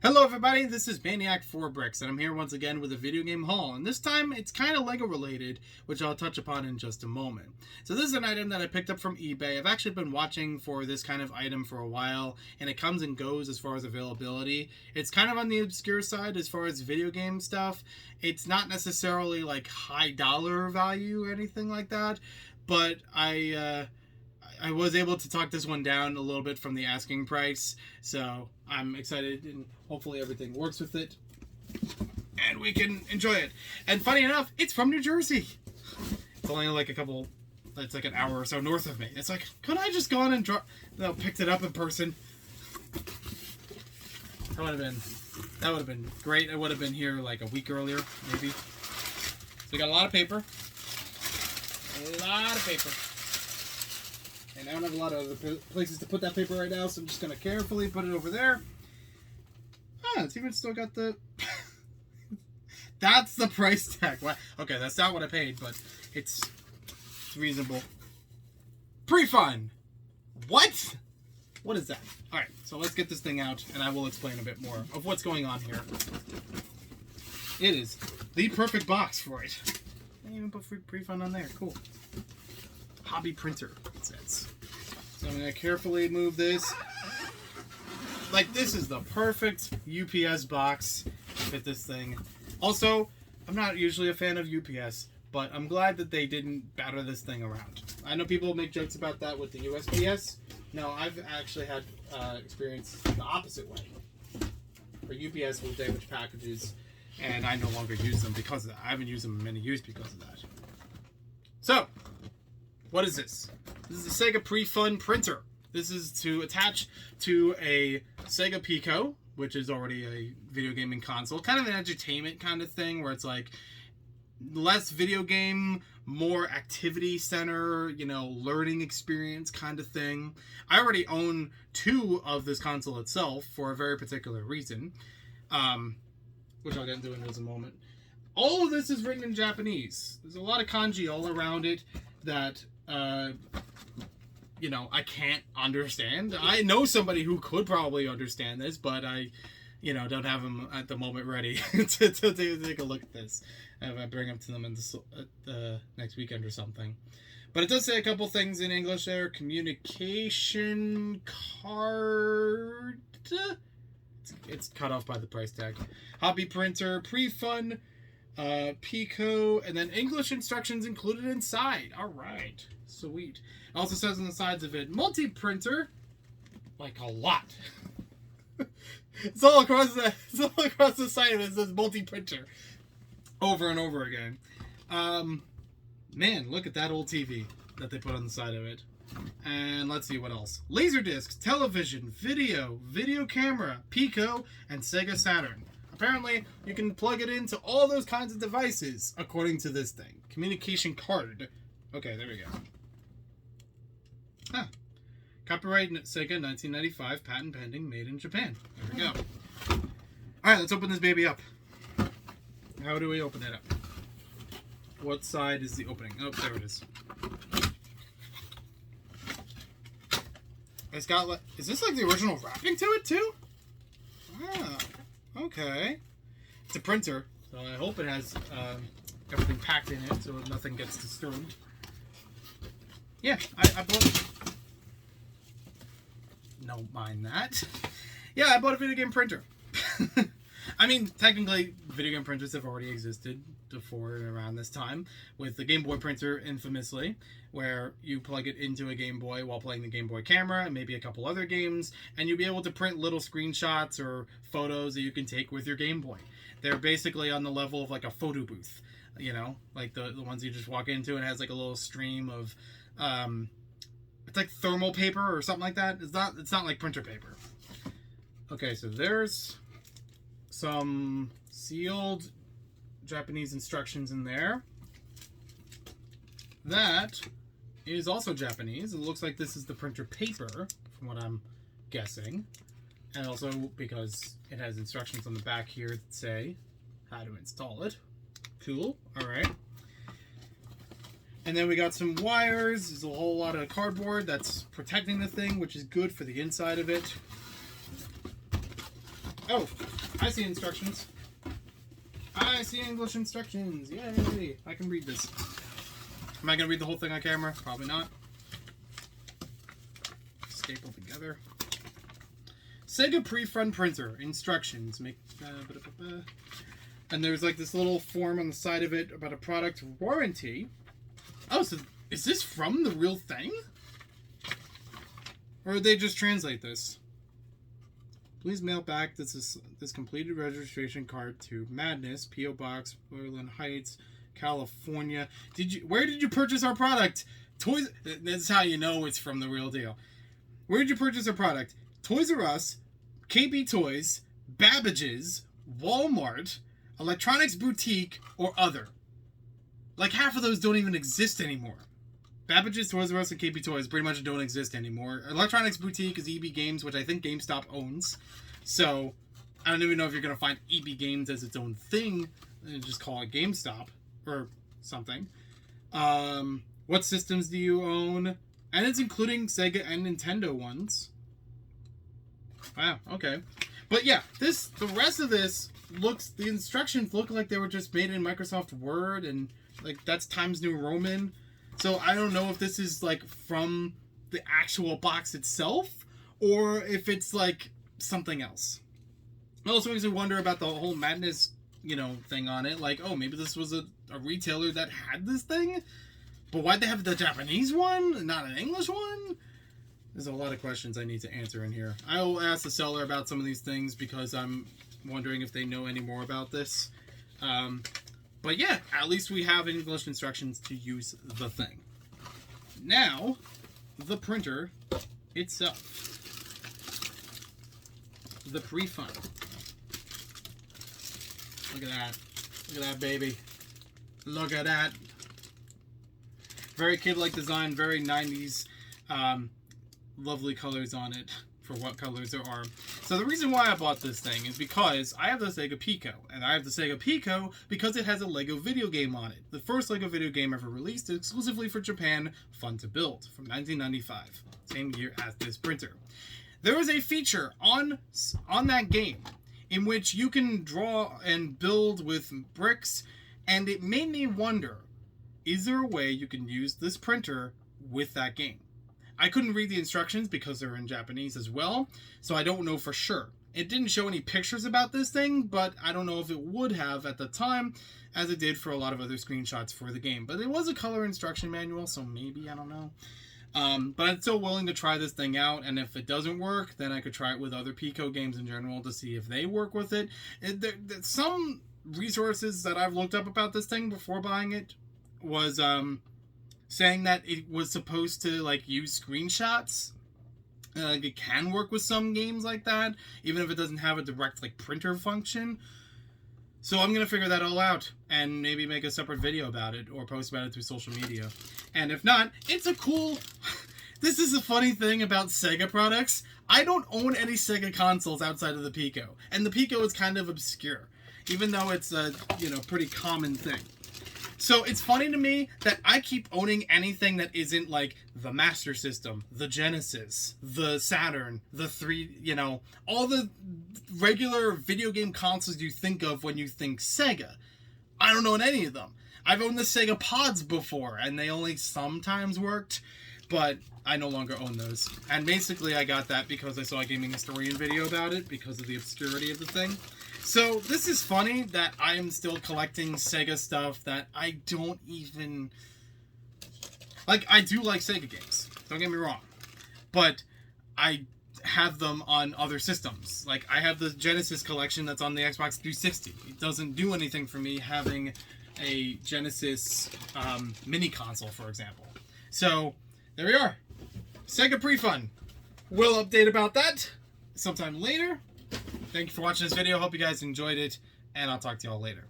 Hello everybody, this is Maniac4Bricks, and I'm here once again with a video game haul, and this time it's kind of LEGO related, which I'll touch upon in just a moment. So this is an item that I picked up from eBay. I've actually been watching for this kind of item for a while, and it comes and goes as far as availability. It's kind of on the obscure side as far as video game stuff. It's not necessarily like high dollar value or anything like that, but I was able to talk this one down a little bit from the asking price, so I'm excited and hopefully everything works with it and we can enjoy it. And funny enough, it's from New Jersey. It's only like it's like an hour or so north of me. It's like, couldn't I just go on and picked it up in person? That would have been great. I would have been here like a week earlier, maybe. So we got a lot of paper. And I don't have a lot of other places to put that paper right now, so I'm just going to carefully put it over there. Ah, it's even still got the... That's the price tag. Okay, that's not what I paid, but it's reasonable. Pre-fun! What? What is that? Alright, so let's get this thing out, and I will explain a bit more of what's going on here. It is the perfect box for it. I didn't even put pre-fun on there. Cool. Hobby printer, it says. So I'm going to carefully move this. Like, this is the perfect UPS box to fit this thing. Also, I'm not usually a fan of UPS, but I'm glad that they didn't batter this thing around. I know people make jokes about that with the USPS. No, I've actually had experience the opposite way. For UPS will damage packages, and I no longer use them because of that. I haven't used them in many years because of that. So, what is this? This is a Sega Pre-Fun printer. This is to attach to a Sega Pico, which is already a video gaming console. Kind of an entertainment kind of thing where it's like less video game, more activity center, you know, learning experience kind of thing. I already own 2 of this console itself for a very particular reason, which I'll get into in just a moment. All of this is written in Japanese. There's a lot of kanji all around it that you know, I can't understand. I know somebody who could probably understand this, but I, you know, don't have them at the moment ready to take a look at this. I bring them to them in the next weekend or something. But it does say a couple things in English there. Communication card. It's cut off by the price tag. Hobby printer, pre-fun, Pico, and then English instructions included inside. All right, sweet. It also says on the sides of it, multi-printer, like a lot. It's all across the side of it. It says multi-printer, over and over again. Man, look at that old TV that they put on the side of it. And let's see what else. Laser discs, television, video camera, Pico, and Sega Saturn. Apparently, you can plug it into all those kinds of devices, according to this thing. Communication card. Okay, there we go. Huh. Copyright Sega 1995, patent pending, made in Japan. There we go. Alright, let's open this baby up. How do we open it up? What side is the opening? Oh, there it is. It's got like... Is this like the original wrapping to it, too? Ah. Okay. It's a printer, so I hope it has everything packed in it so nothing gets disturbed. Yeah, I bought... Don't mind that. Yeah, I bought a video game printer. I mean, technically, video game printers have already existed before and around this time, with the Game Boy printer infamously, where you plug it into a Game Boy while playing the Game Boy camera and maybe a couple other games, and you'll be able to print little screenshots or photos that you can take with your Game Boy. They're basically on the level of like a photo booth, you know, like the ones you just walk into and it has like a little stream of, it's like thermal paper or something like that. It's not like printer paper. Okay, so there's some sealed Japanese instructions in there. That is also Japanese. It looks like this is the printer paper, from what I'm guessing. And also because it has instructions on the back here that say how to install it. Cool. Alright. And then we got some wires. There's a whole lot of cardboard that's protecting the thing, which is good for the inside of it. Oh, I see instructions. I see English instructions. Yay! I can read this. Am I going to read the whole thing on camera? Probably not. Staple together. Sega pre-fund printer. Instructions. Make... and there's like this little form on the side of it about a product warranty. Oh, so is this from the real thing? Or did they just translate this? Please mail back this completed registration card to Madness, P.O. Box, Berlin Heights, California. Where did you purchase our product? Toys. That's how you know it's from the real deal. Where did you purchase our product? Toys R Us, KB Toys, Babbage's, Walmart, Electronics Boutique, or other. Like half of those don't even exist anymore. Babbage's, Toys R Us, and KB Toys pretty much don't exist anymore. Electronics Boutique is EB Games, which I think GameStop owns. So, I don't even know if you're going to find EB Games as its own thing. Just call it GameStop or something. What systems do you own? And it's including Sega and Nintendo ones. Wow, okay. But yeah, the rest of this the instructions look like they were just made in Microsoft Word, and like that's Times New Roman. So I don't know if this is like from the actual box itself or if it's like something else. It also makes me wonder about the whole Madness, thing on it. Like, oh, maybe this was a retailer that had this thing, but why'd they have the Japanese one and not an English one? There's a lot of questions I need to answer in here. I will ask the seller about some of these things because I'm wondering if they know any more about this. But yeah, at least we have English instructions to use the thing. Now, the printer itself. The pre-fund. Look at that. Look at that, baby. Look at that. Very kid-like design, very 90s. Lovely colors on it. For what colors there are. So the reason why I bought this thing is because I have the Sega Pico, and I have the Sega Pico because it has a Lego video game on it. The first Lego video game ever released exclusively for Japan, Fun to Build, from 1995, same year as this printer. There is a feature on that game in which you can draw and build with bricks, and it made me wonder, is there a way you can use this printer with that game? I couldn't read the instructions because they're in Japanese as well, so I don't know for sure. It didn't show any pictures about this thing, but I don't know if it would have at the time, as it did for a lot of other screenshots for the game. But it was a color instruction manual, so maybe, I don't know. But I'm still willing to try this thing out, and if it doesn't work, then I could try it with other Pico games in general to see if they work with it. Some resources that I've looked up about this thing before buying it was saying that it was supposed to like use screenshots. It can work with some games like that, even if it doesn't have a direct like printer function. So I'm gonna figure that all out and maybe make a separate video about it or post about it through social media. And if not, it's a cool. This is a funny thing about Sega products. I don't own any Sega consoles outside of the Pico, and the Pico is kind of obscure, even though it's a pretty common thing. So it's funny to me that I keep owning anything that isn't like the Master System, the Genesis, the Saturn, the all the regular video game consoles you think of when you think Sega. I don't own any of them. I've owned the Sega Pods before, and they only sometimes worked, but I no longer own those. And basically I got that because I saw a gaming historian video about it because of the obscurity of the thing. So this is funny that I am still collecting Sega stuff that I don't even... Like, I do like Sega games. Don't get me wrong. But I have them on other systems. Like, I have the Genesis collection that's on the Xbox 360. It doesn't do anything for me having a Genesis mini console, for example. So, there we are. Sega pre-fund. We'll update about that sometime later. Thank you for watching this video. Hope you guys enjoyed it, and I'll talk to y'all later.